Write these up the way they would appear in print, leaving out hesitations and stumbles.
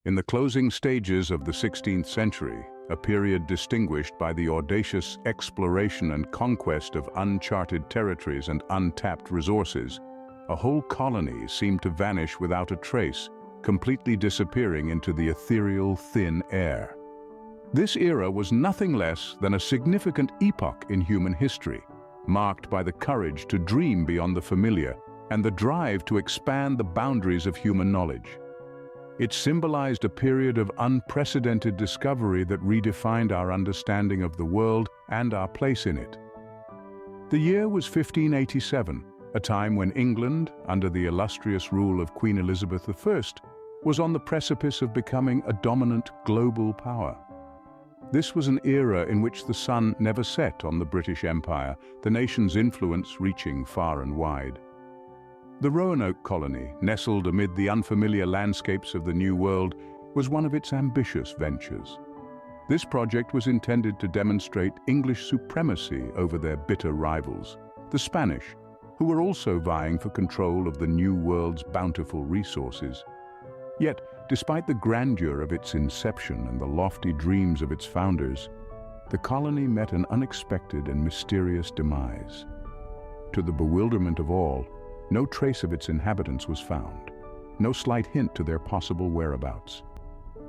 In the closing stages of the 16th century, a period distinguished by the audacious exploration and conquest of uncharted territories and untapped resources, a whole colony seemed to vanish without a trace, completely disappearing into the ethereal thin air. This era was nothing less than a significant epoch in human history, marked by the courage to dream beyond the familiar and the drive to expand the boundaries of human knowledge. It symbolized a period of unprecedented discovery that redefined our understanding of the world and our place in it. The year was 1587, a time when England, under the illustrious rule of Queen Elizabeth I, was on the precipice of becoming a dominant global power. This was an era in which the sun never set on the British Empire, the nation's influence reaching far and wide. The Roanoke Colony, nestled amid the unfamiliar landscapes of the New World, was one of its ambitious ventures. This project was intended to demonstrate English supremacy over their bitter rivals, the Spanish, who were also vying for control of the New World's bountiful resources. Yet, despite the grandeur of its inception and the lofty dreams of its founders, the colony met an unexpected and mysterious demise. To the bewilderment of all, no trace of its inhabitants was found, no slight hint to their possible whereabouts.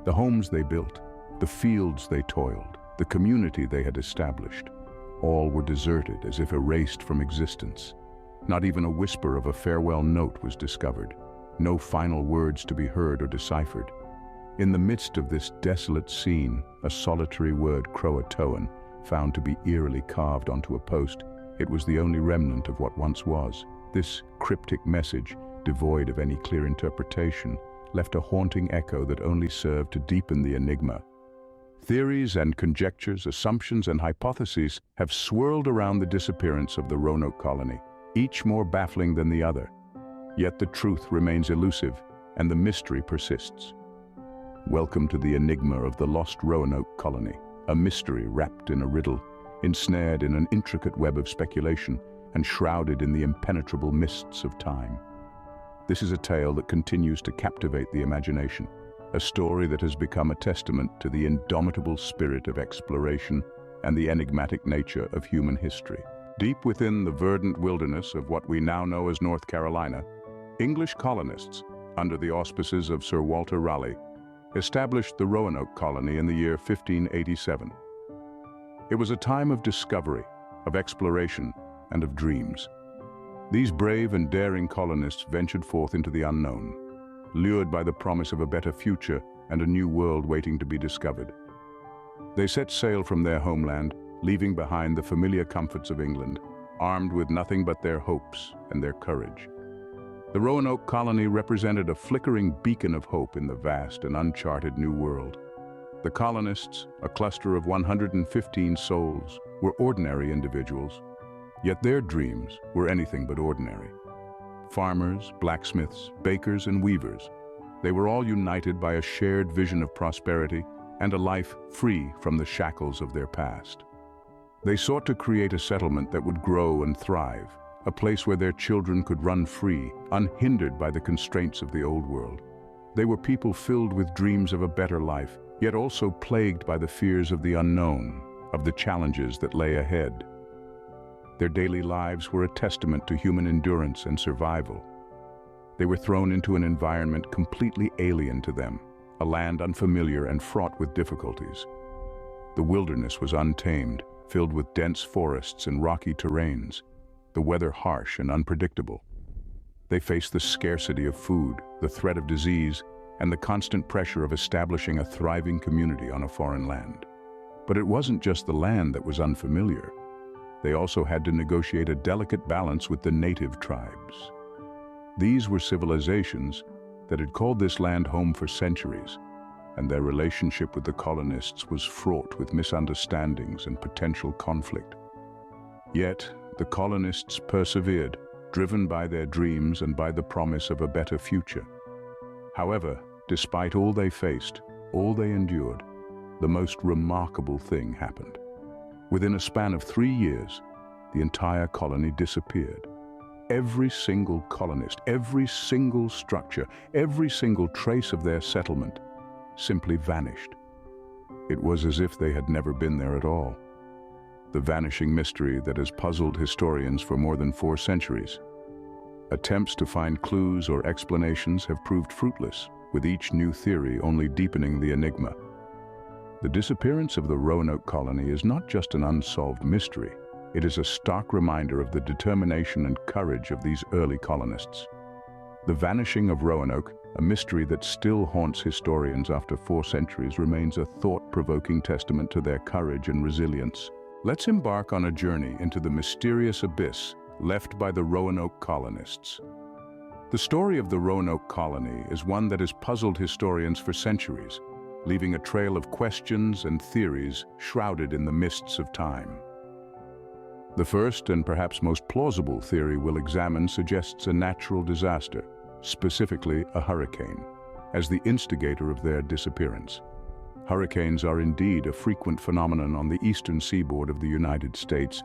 The homes they built, the fields they toiled, the community they had established, all were deserted as if erased from existence. Not even a whisper of a farewell note was discovered, no final words to be heard or deciphered. In the midst of this desolate scene, a solitary word, Croatoan, found to be eerily carved onto a post. It was the only remnant of what once was. This cryptic message, devoid of any clear interpretation, left a haunting echo that only served to deepen the enigma. Theories and conjectures, assumptions and hypotheses have swirled around the disappearance of the Roanoke colony, each more baffling than the other. Yet the truth remains elusive, and the mystery persists. Welcome to the enigma of the Lost Roanoke Colony, a mystery wrapped in a riddle, ensnared in an intricate web of speculation, and shrouded in the impenetrable mists of time. This is a tale that continues to captivate the imagination, a story that has become a testament to the indomitable spirit of exploration and the enigmatic nature of human history. Deep within the verdant wilderness of what we now know as North Carolina, English colonists, under the auspices of Sir Walter Raleigh, established the Roanoke colony in the year 1587. It was a time of discovery, of exploration, and of dreams. These brave and daring colonists ventured forth into the unknown, lured by the promise of a better future and a new world waiting to be discovered. They set sail from their homeland, leaving behind the familiar comforts of England, armed with nothing but their hopes and their courage. The Roanoke colony represented a flickering beacon of hope in the vast and uncharted New World. The colonists, a cluster of 115 souls, were ordinary individuals, yet their dreams were anything but ordinary. Farmers, blacksmiths, bakers, and weavers, they were all united by a shared vision of prosperity and a life free from the shackles of their past. They sought to create a settlement that would grow and thrive, a place where their children could run free, unhindered by the constraints of the old world. They were people filled with dreams of a better life, yet also plagued by the fears of the unknown, of the challenges that lay ahead. Their daily lives were a testament to human endurance and survival. They were thrown into an environment completely alien to them, a land unfamiliar and fraught with difficulties. The wilderness was untamed, filled with dense forests and rocky terrains, the weather harsh and unpredictable. They faced the scarcity of food, the threat of disease, and the constant pressure of establishing a thriving community on a foreign land. But it wasn't just the land that was unfamiliar. They also had to negotiate a delicate balance with the native tribes. These were civilizations that had called this land home for centuries, and their relationship with the colonists was fraught with misunderstandings and potential conflict. Yet, the colonists persevered, driven by their dreams and by the promise of a better future. However, despite all they faced, all they endured, the most remarkable thing happened. Within a span of 3 years, the entire colony disappeared. Every single colonist, every single structure, every single trace of their settlement simply vanished. It was as if they had never been there at all. The vanishing mystery that has puzzled historians for more than 4 centuries. Attempts to find clues or explanations have proved fruitless, with each new theory only deepening the enigma. The disappearance of the Roanoke colony is not just an unsolved mystery. It is a stark reminder of the determination and courage of these early colonists. The vanishing of Roanoke, a mystery that still haunts historians after 4 centuries, remains a thought-provoking testament to their courage and resilience. Let's embark on a journey into the mysterious abyss left by the Roanoke colonists. The story of the Roanoke colony is one that has puzzled historians for centuries, leaving a trail of questions and theories shrouded in the mists of time. The first and perhaps most plausible theory we'll examine suggests a natural disaster, specifically a hurricane, as the instigator of their disappearance. Hurricanes are indeed a frequent phenomenon on the eastern seaboard of the United States,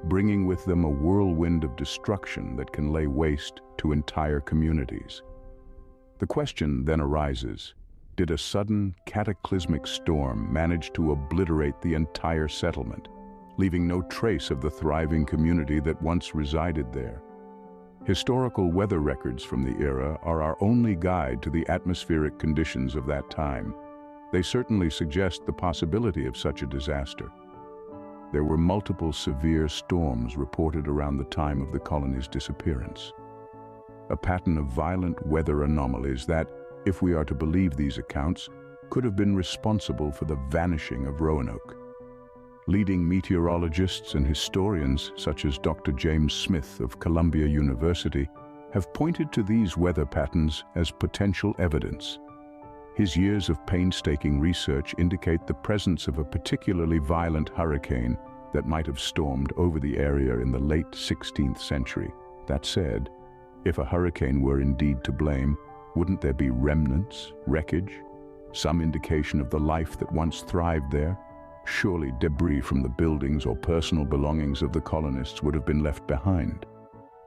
bringing with them a whirlwind of destruction that can lay waste to entire communities. The question then arises, did a sudden, cataclysmic storm manage to obliterate the entire settlement, leaving no trace of the thriving community that once resided there? Historical weather records from the era are our only guide to the atmospheric conditions of that time. They certainly suggest the possibility of such a disaster. There were multiple severe storms reported around the time of the colony's disappearance. A pattern of violent weather anomalies that, if we are to believe these accounts, could have been responsible for the vanishing of Roanoke. Leading meteorologists and historians such as Dr. James Smith of Columbia University have pointed to these weather patterns as potential evidence. His years of painstaking research indicate the presence of a particularly violent hurricane that might have stormed over the area in the late 16th century. That said, if a hurricane were indeed to blame, wouldn't there be remnants, wreckage, some indication of the life that once thrived there? Surely debris from the buildings or personal belongings of the colonists would have been left behind,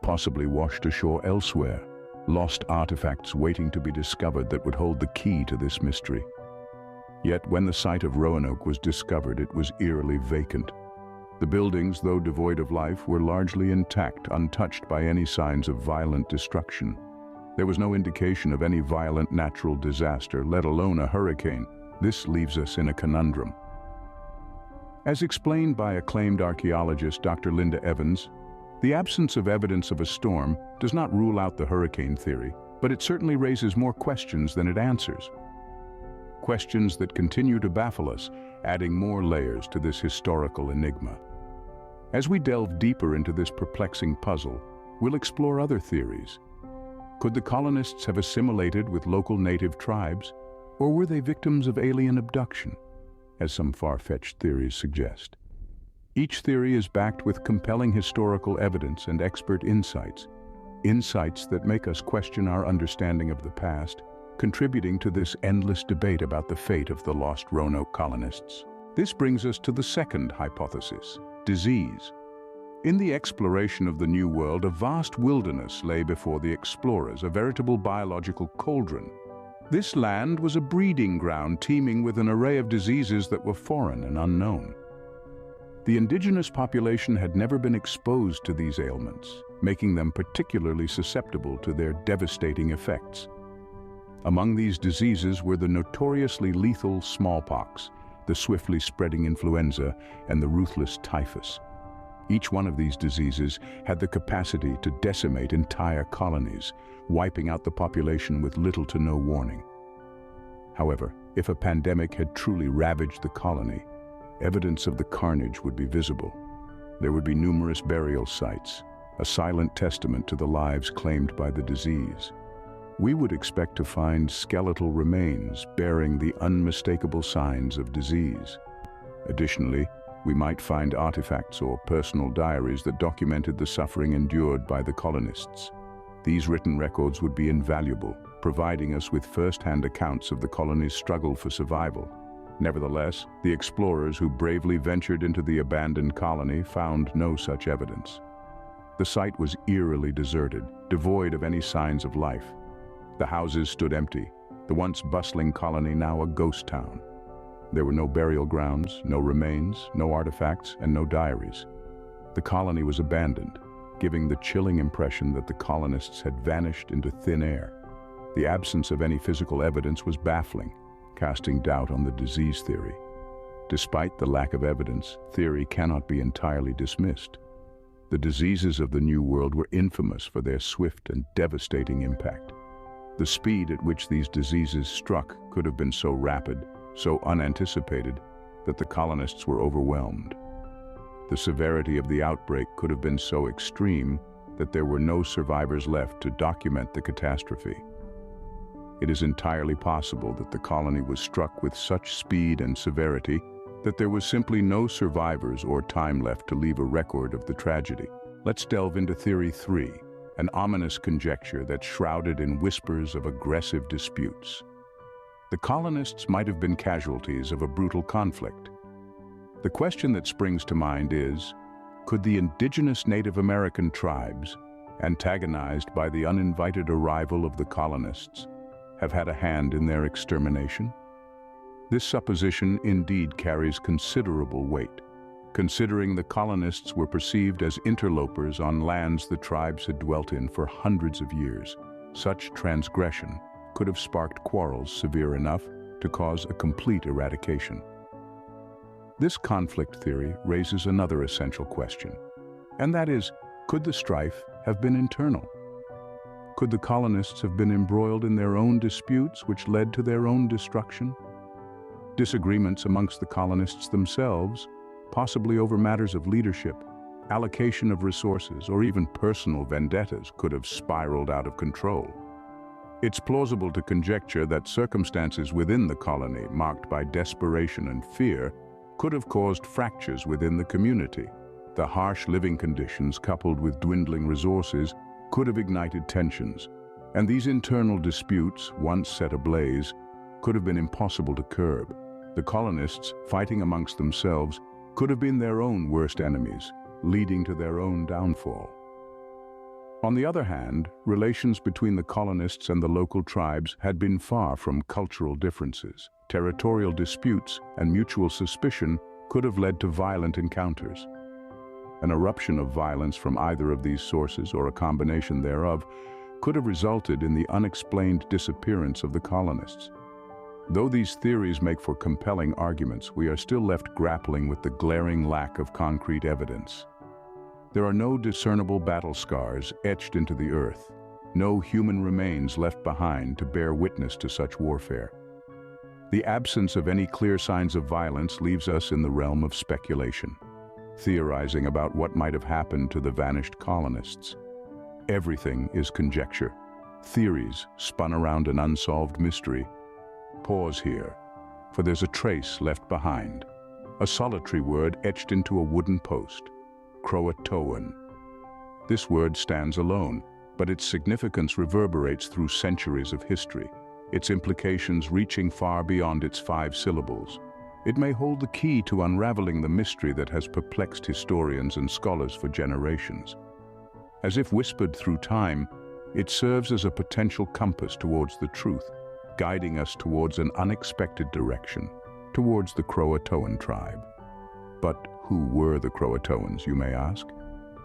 possibly washed ashore elsewhere. Lost artifacts waiting to be discovered that would hold the key to this mystery. Yet when the site of Roanoke was discovered, it was eerily vacant. The buildings, though devoid of life, were largely intact, untouched by any signs of violent destruction. There was no indication of any violent natural disaster, let alone a hurricane. This leaves us in a conundrum. As explained by acclaimed archaeologist Dr. Linda Evans, the absence of evidence of a storm does not rule out the hurricane theory, but it certainly raises more questions than it answers. Questions that continue to baffle us, adding more layers to this historical enigma. As we delve deeper into this perplexing puzzle, we'll explore other theories. Could the colonists have assimilated with local native tribes, or were they victims of alien abduction, as some far-fetched theories suggest? Each theory is backed with compelling historical evidence and expert insights that make us question our understanding of the past, contributing to this endless debate about the fate of the lost Roanoke colonists. This brings us to the second hypothesis, disease. In the exploration of the New World, a vast wilderness lay before the explorers, a veritable biological cauldron. This land was a breeding ground teeming with an array of diseases that were foreign and unknown. The indigenous population had never been exposed to these ailments, making them particularly susceptible to their devastating effects. Among these diseases were the notoriously lethal smallpox, the swiftly spreading influenza, and the ruthless typhus. Each one of these diseases had the capacity to decimate entire colonies, wiping out the population with little to no warning. However, if a pandemic had truly ravaged the colony, evidence of the carnage would be visible. There would be numerous burial sites, a silent testament to the lives claimed by the disease. We would expect to find skeletal remains bearing the unmistakable signs of disease. Additionally, we might find artifacts or personal diaries that documented the suffering endured by the colonists. These written records would be invaluable, providing us with first-hand accounts of the colony's struggle for survival. Nevertheless, the explorers who bravely ventured into the abandoned colony found no such evidence. The site was eerily deserted, devoid of any signs of life. The houses stood empty, The once bustling colony now a ghost town. There were no burial grounds, no remains, no artifacts, and no diaries. The colony was abandoned, giving the chilling impression that the colonists had vanished into thin air. The absence of any physical evidence was baffling, casting doubt on the disease theory. Despite the lack of evidence, theory cannot be entirely dismissed. The diseases of the New World were infamous for their swift and devastating impact. The speed at which these diseases struck could have been so rapid, so unanticipated, that the colonists were overwhelmed. The severity of the outbreak could have been so extreme that there were no survivors left to document the catastrophe. It is entirely possible that the colony was struck with such speed and severity that there was simply no survivors or time left to leave a record of the tragedy. Let's delve into Theory 3, an ominous conjecture that's shrouded in whispers of aggressive disputes. The colonists might have been casualties of a brutal conflict. The question that springs to mind is, could the indigenous Native American tribes, antagonized by the uninvited arrival of the colonists, have had a hand in their extermination? This supposition indeed carries considerable weight, considering the colonists were perceived as interlopers on lands the tribes had dwelt in for hundreds of years. Such transgression could have sparked quarrels severe enough to cause a complete eradication. This conflict theory raises another essential question, and that is, could the strife have been internal? Could the colonists have been embroiled in their own disputes which led to their own destruction? Disagreements amongst the colonists themselves, possibly over matters of leadership, allocation of resources, or even personal vendettas, could have spiraled out of control. It's plausible to conjecture that circumstances within the colony, marked by desperation and fear, could have caused fractures within the community. The harsh living conditions, coupled with dwindling resources, could have ignited tensions, and these internal disputes, once set ablaze, could have been impossible to curb. The colonists, fighting amongst themselves, could have been their own worst enemies, leading to their own downfall. On the other hand, relations between the colonists and the local tribes had been far from cultural differences. Territorial disputes and mutual suspicion could have led to violent encounters. An eruption of violence from either of these sources, or a combination thereof, could have resulted in the unexplained disappearance of the colonists. Though these theories make for compelling arguments, we are still left grappling with the glaring lack of concrete evidence. There are no discernible battle scars etched into the earth, no human remains left behind to bear witness to such warfare. The absence of any clear signs of violence leaves us in the realm of speculation, theorizing about what might have happened to the vanished colonists. Everything is conjecture, theories spun around an unsolved mystery. Pause here, for there's a trace left behind, a solitary word etched into a wooden post: Croatoan. This word stands alone, but its significance reverberates through centuries of history, its implications reaching far beyond its 5 syllables. It may hold the key to unraveling the mystery that has perplexed historians and scholars for generations. As if whispered through time, it serves as a potential compass towards the truth, guiding us towards an unexpected direction, towards the Croatoan tribe. But who were the Croatoans, you may ask?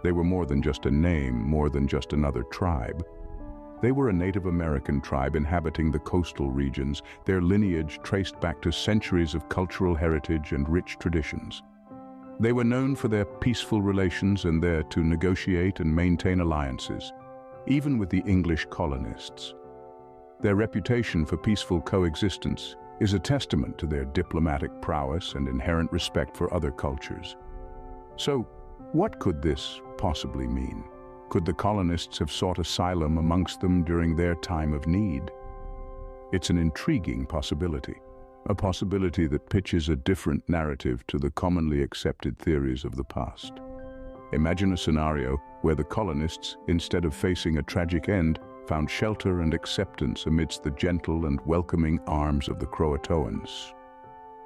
They were more than just a name, more than just another tribe. They were a Native American tribe inhabiting the coastal regions, their lineage traced back to centuries of cultural heritage and rich traditions. They were known for their peaceful relations and there to negotiate and maintain alliances, even with the English colonists. Their reputation for peaceful coexistence is a testament to their diplomatic prowess and inherent respect for other cultures. So, what could this possibly mean? Could the colonists have sought asylum amongst them during their time of need? It's an intriguing possibility, a possibility that pitches a different narrative to the commonly accepted theories of the past. Imagine a scenario where the colonists, instead of facing a tragic end, found shelter and acceptance amidst the gentle and welcoming arms of the Croatoans.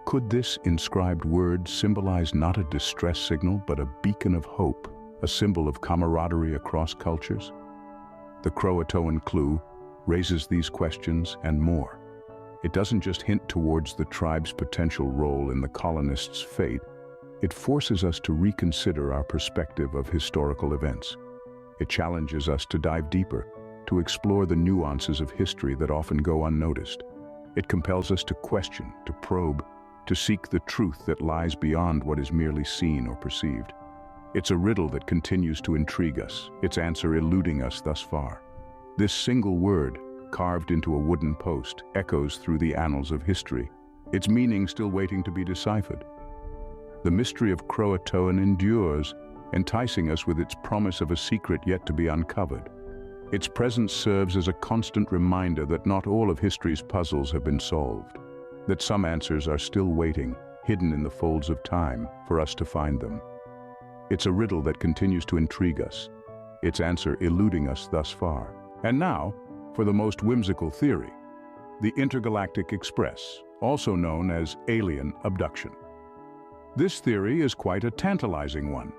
Could this inscribed word symbolize not a distress signal, but a beacon of hope, a symbol of camaraderie across cultures? The Croatoan clue raises these questions and more. it doesn't just hint towards the tribe's potential role in the colonists' fate, it forces us to reconsider our perspective of historical events. It challenges us to dive deeper, to explore the nuances of history that often go unnoticed. It compels us to question, to probe, to seek the truth that lies beyond what is merely seen or perceived. It's a riddle that continues to intrigue us, its answer eluding us thus far. This single word, carved into a wooden post, echoes through the annals of history, its meaning still waiting to be deciphered. The mystery of Croatoan endures, enticing us with its promise of a secret yet to be uncovered. Its presence serves as a constant reminder that not all of history's puzzles have been solved, that some answers are still waiting, hidden in the folds of time, for us to find them. It's a riddle that continues to intrigue us, its answer eluding us thus far. And now, for the most whimsical theory, the Intergalactic Express, also known as alien abduction. This theory is quite a tantalizing one.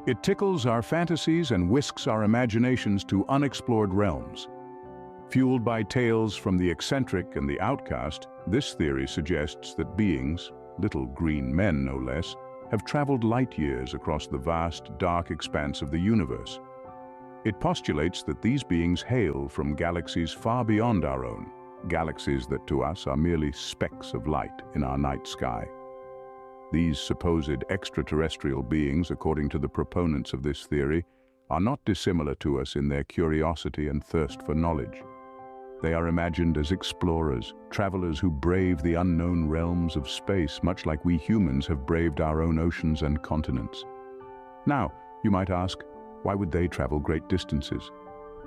It tickles our fantasies and whisks our imaginations to unexplored realms. Fueled by tales from the eccentric and the outcast, this theory suggests that beings, little green men no less, have traveled light years across the vast, dark expanse of the universe. It postulates that these beings hail from galaxies far beyond our own, galaxies that to us are merely specks of light in our night sky. These supposed extraterrestrial beings, according to the proponents of this theory, are not dissimilar to us in their curiosity and thirst for knowledge. They are imagined as explorers, travelers who brave the unknown realms of space, much like we humans have braved our own oceans and continents. Now, you might ask, why would they travel great distances?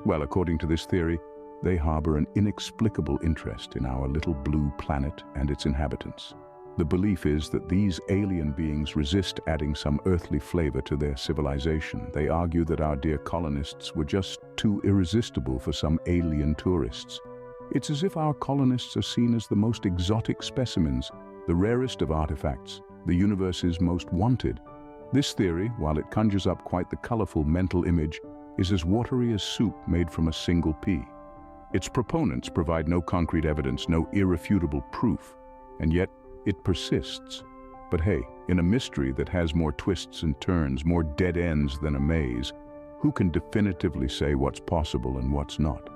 Well, according to this theory, they harbor an inexplicable interest in our little blue planet and its inhabitants. The belief is that these alien beings resist adding some earthly flavor to their civilization. They argue that our dear colonists were just too irresistible for some alien tourists. It's as if our colonists are seen as the most exotic specimens, the rarest of artifacts, the universe's most wanted. This theory, while it conjures up quite the colorful mental image, is as watery as soup made from a single pea. Its proponents provide no concrete evidence, no irrefutable proof, and yet it persists. But hey, in a mystery that has more twists and turns, more dead ends than a maze, who can definitively say what's possible and what's not?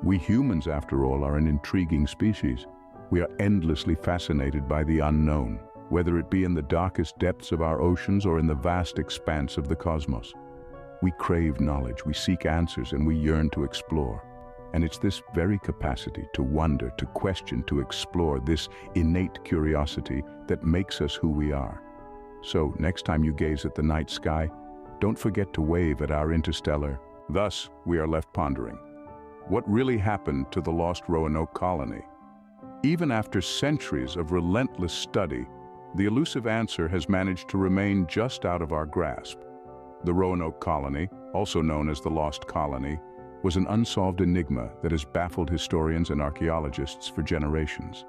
We humans, after all, are an intriguing species. We are endlessly fascinated by the unknown, whether it be in the darkest depths of our oceans or in the vast expanse of the cosmos. We crave knowledge, we seek answers, and we yearn to explore. And it's this very capacity to wonder, to question, to explore, this innate curiosity that makes us who we are. So, next time you gaze at the night sky, don't forget to wave at our interstellar. Thus, we are left pondering. What really happened to the Lost Roanoke Colony? Even after centuries of relentless study, the elusive answer has managed to remain just out of our grasp. The Roanoke Colony, also known as the Lost Colony, was an unsolved enigma that has baffled historians and archaeologists for generations.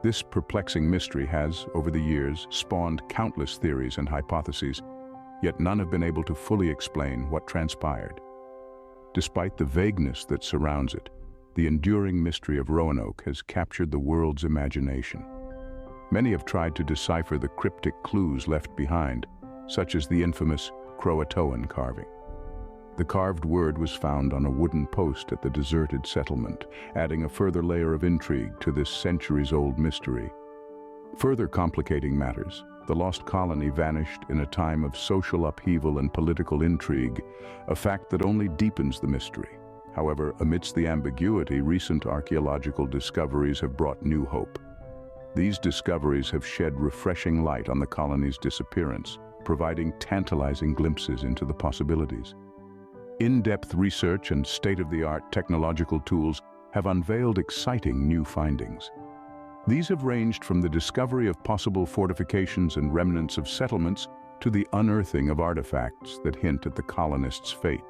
This perplexing mystery has, over the years, spawned countless theories and hypotheses, yet none have been able to fully explain what transpired. Despite the vagueness that surrounds it, the enduring mystery of Roanoke has captured the world's imagination. Many have tried to decipher the cryptic clues left behind, such as the infamous Croatoan carving. The carved word was found on a wooden post at the deserted settlement, adding a further layer of intrigue to this centuries-old mystery. Further complicating matters, the lost colony vanished in a time of social upheaval and political intrigue, a fact that only deepens the mystery. However, amidst the ambiguity, recent archaeological discoveries have brought new hope. These discoveries have shed refreshing light on the colony's disappearance, providing tantalizing glimpses into the possibilities. In-depth research and state-of-the-art technological tools have unveiled exciting new findings. These have ranged from the discovery of possible fortifications and remnants of settlements to the unearthing of artifacts that hint at the colonists' fate.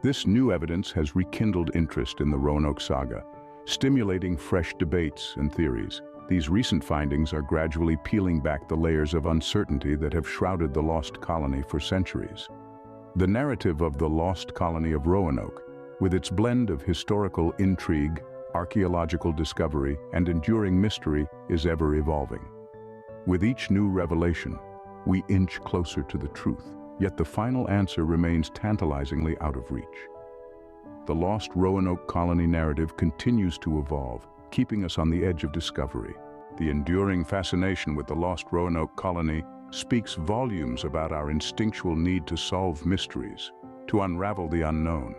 This new evidence has rekindled interest in the Roanoke saga, stimulating fresh debates and theories. These recent findings are gradually peeling back the layers of uncertainty that have shrouded the lost colony for centuries. The narrative of the lost colony of Roanoke, with its blend of historical intrigue, archaeological discovery, and enduring mystery is ever evolving. With each new revelation, we inch closer to the truth, yet the final answer remains tantalizingly out of reach. The Lost Roanoke Colony narrative continues to evolve, keeping us on the edge of discovery. The enduring fascination with the Lost Roanoke Colony speaks volumes about our instinctual need to solve mysteries, to unravel the unknown.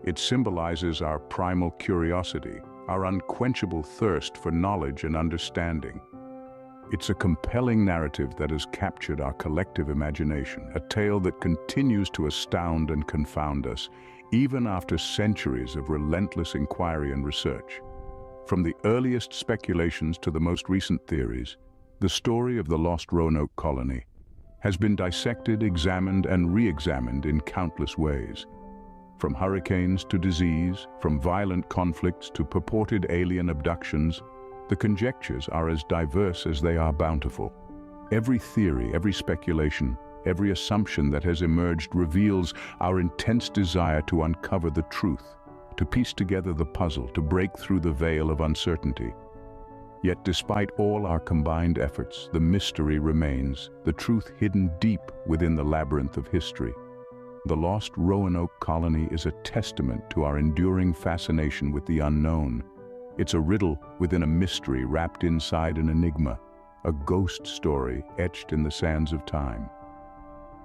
It symbolizes our primal curiosity, our unquenchable thirst for knowledge and understanding. It's a compelling narrative that has captured our collective imagination, a tale that continues to astound and confound us, even after centuries of relentless inquiry and research. From the earliest speculations to the most recent theories, the story of the Lost Roanoke Colony has been dissected, examined, and re-examined in countless ways. From hurricanes to disease, from violent conflicts to purported alien abductions, the conjectures are as diverse as they are bountiful. Every theory, every speculation, every assumption that has emerged reveals our intense desire to uncover the truth, to piece together the puzzle, to break through the veil of uncertainty. Yet despite all our combined efforts, the mystery remains, the truth hidden deep within the labyrinth of history. The Lost Roanoke Colony is a testament to our enduring fascination with the unknown. It's a riddle within a mystery wrapped inside an enigma, a ghost story etched in the sands of time.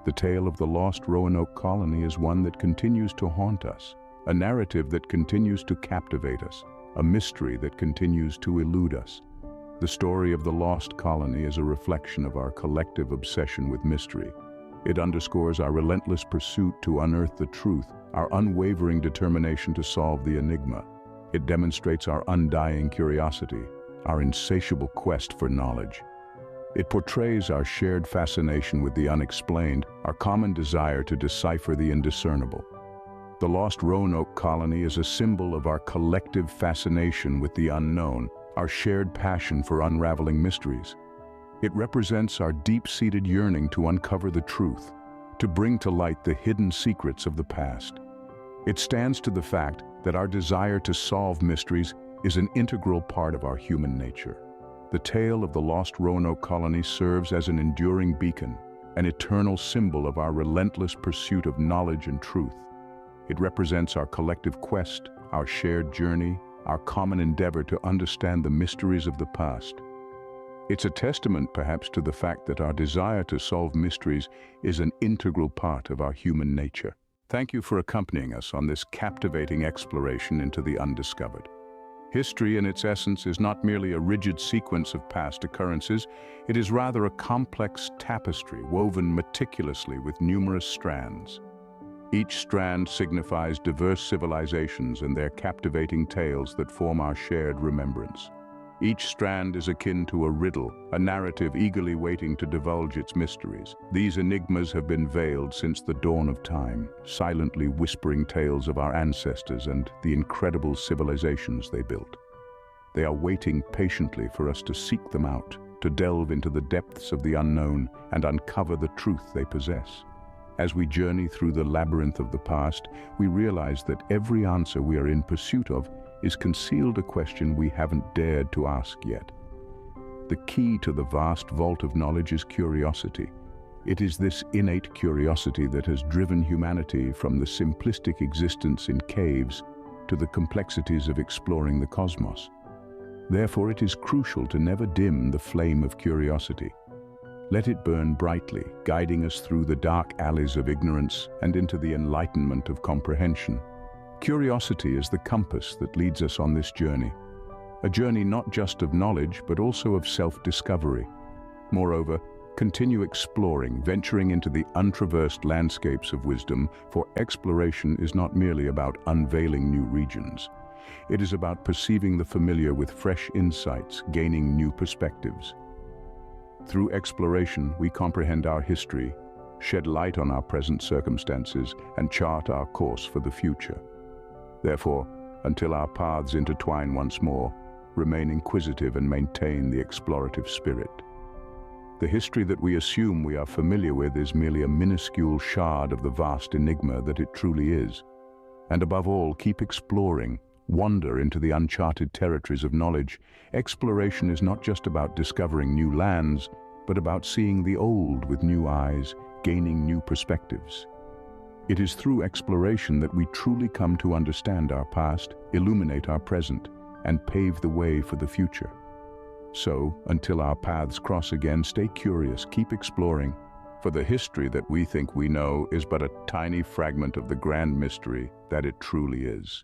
The tale of the Lost Roanoke Colony is one that continues to haunt us, a narrative that continues to captivate us, a mystery that continues to elude us. The story of the Lost Colony is a reflection of our collective obsession with mystery. It underscores our relentless pursuit to unearth the truth, our unwavering determination to solve the enigma. It demonstrates our undying curiosity, our insatiable quest for knowledge. It portrays our shared fascination with the unexplained, our common desire to decipher the indiscernible. The Lost Roanoke Colony is a symbol of our collective fascination with the unknown, our shared passion for unraveling mysteries. It represents our deep-seated yearning to uncover the truth, to bring to light the hidden secrets of the past. It stands to the fact that our desire to solve mysteries is an integral part of our human nature. The tale of the Lost Roanoke Colony serves as an enduring beacon, an eternal symbol of our relentless pursuit of knowledge and truth. It represents our collective quest, our shared journey, our common endeavor to understand the mysteries of the past. It's a testament, perhaps, to the fact that our desire to solve mysteries is an integral part of our human nature. Thank you for accompanying us on this captivating exploration into the undiscovered. History, in its essence, is not merely a rigid sequence of past occurrences. It is rather a complex tapestry woven meticulously with numerous strands. Each strand signifies diverse civilizations and their captivating tales that form our shared remembrance. Each strand is akin to a riddle, a narrative eagerly waiting to divulge its mysteries. These enigmas have been veiled since the dawn of time, silently whispering tales of our ancestors and the incredible civilizations they built. They are waiting patiently for us to seek them out, to delve into the depths of the unknown and uncover the truth they possess. As we journey through the labyrinth of the past, we realize that every answer we are in pursuit of is concealed a question we haven't dared to ask yet. The key to the vast vault of knowledge is curiosity. It is this innate curiosity that has driven humanity from the simplistic existence in caves to the complexities of exploring the cosmos. Therefore, it is crucial to never dim the flame of curiosity. Let it burn brightly, guiding us through the dark alleys of ignorance and into the enlightenment of comprehension. Curiosity is the compass that leads us on this journey, a journey not just of knowledge but also of self-discovery. Moreover, continue exploring, venturing into the untraversed landscapes of wisdom, for exploration is not merely about unveiling new regions. It is about perceiving the familiar with fresh insights, gaining new perspectives. Through exploration, we comprehend our history, shed light on our present circumstances, and chart our course for the future. Therefore, until our paths intertwine once more, remain inquisitive and maintain the explorative spirit. The history that we assume we are familiar with is merely a minuscule shard of the vast enigma that it truly is. And above all, keep exploring, wander into the uncharted territories of knowledge. Exploration is not just about discovering new lands, but about seeing the old with new eyes, gaining new perspectives. It is through exploration that we truly come to understand our past, illuminate our present, and pave the way for the future. So, until our paths cross again, stay curious, keep exploring, for the history that we think we know is but a tiny fragment of the grand mystery that it truly is.